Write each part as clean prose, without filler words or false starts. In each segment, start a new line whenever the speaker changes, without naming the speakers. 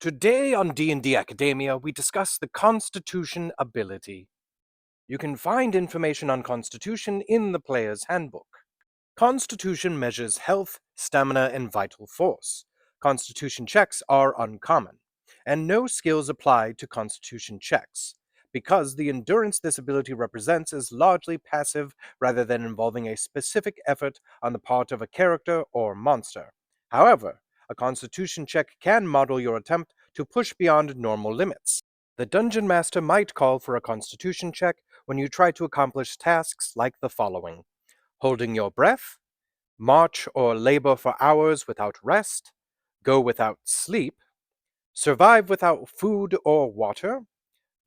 Today on D&D Academia, we discuss the Constitution ability. You can find information on Constitution in the Player's Handbook. Constitution measures health, stamina, and vital force. Constitution checks are uncommon, and no skills apply to Constitution checks, because the endurance this ability represents is largely passive rather than involving a specific effort on the part of a character or monster. However, a Constitution check can model your attempt to push beyond normal limits. The Dungeon Master might call for a Constitution check when you try to accomplish tasks like the following: holding your breath, march or labor for hours without rest, go without sleep, survive without food or water,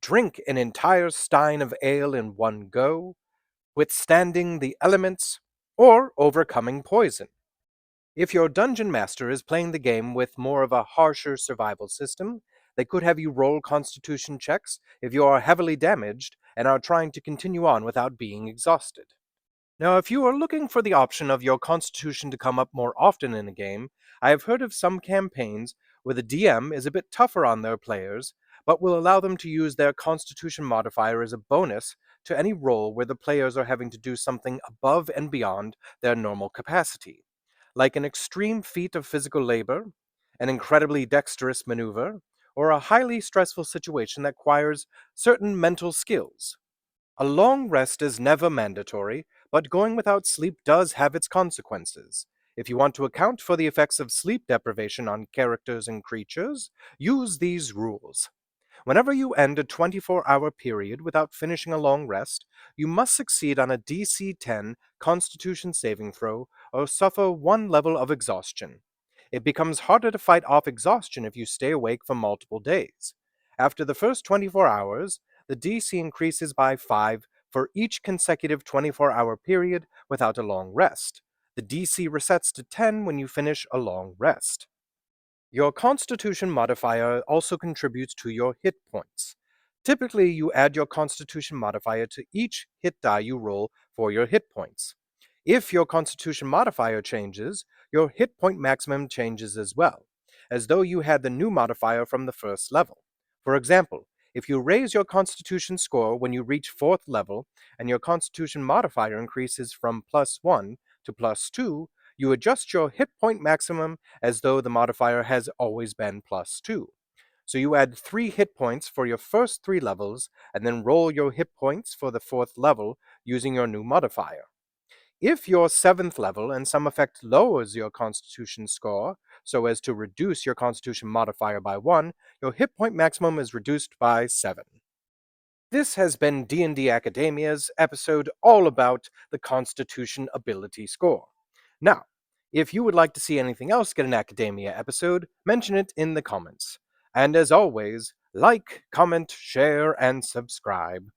drink an entire stein of ale in one go, withstanding the elements, or overcoming poison. If your dungeon master is playing the game with more of a harsher survival system, they could have you roll constitution checks if you are heavily damaged and are trying to continue on without being exhausted. Now, if you are looking for the option of your constitution to come up more often in a game, I have heard of some campaigns where the DM is a bit tougher on their players, but will allow them to use their constitution modifier as a bonus to any roll where the players are having to do something above and beyond their normal capacity, like an extreme feat of physical labor, an incredibly dexterous maneuver, or a highly stressful situation that requires certain mental skills. A long rest is never mandatory, but going without sleep does have its consequences. If you want to account for the effects of sleep deprivation on characters and creatures, use these rules. Whenever you end a 24-hour period without finishing a long rest, you must succeed on a DC 10 Constitution saving throw or suffer one level of exhaustion. It becomes harder to fight off exhaustion if you stay awake for multiple days. After the first 24 hours, the DC increases by 5 for each consecutive 24-hour period without a long rest. The DC resets to 10 when you finish a long rest. Your Constitution modifier also contributes to your hit points. Typically, you add your Constitution modifier to each hit die you roll for your hit points. If your Constitution modifier changes, your hit point maximum changes as well, as though you had the new modifier from the first level. For example, if you raise your Constitution score when you reach 4th level, and your Constitution modifier increases from +1 to +2, you adjust your hit point maximum as though the modifier has always been +2. So you add 3 hit points for your first 3 levels, and then roll your hit points for the 4th level using your new modifier. If your 7th level and some effect lowers your Constitution score, so as to reduce your Constitution modifier by 1, your hit point maximum is reduced by 7. This has been D&D Academia's episode all about the Constitution ability score. Now, if you would like to see anything else get an Academia episode, mention it in the comments. And as always, like, comment, share, and subscribe.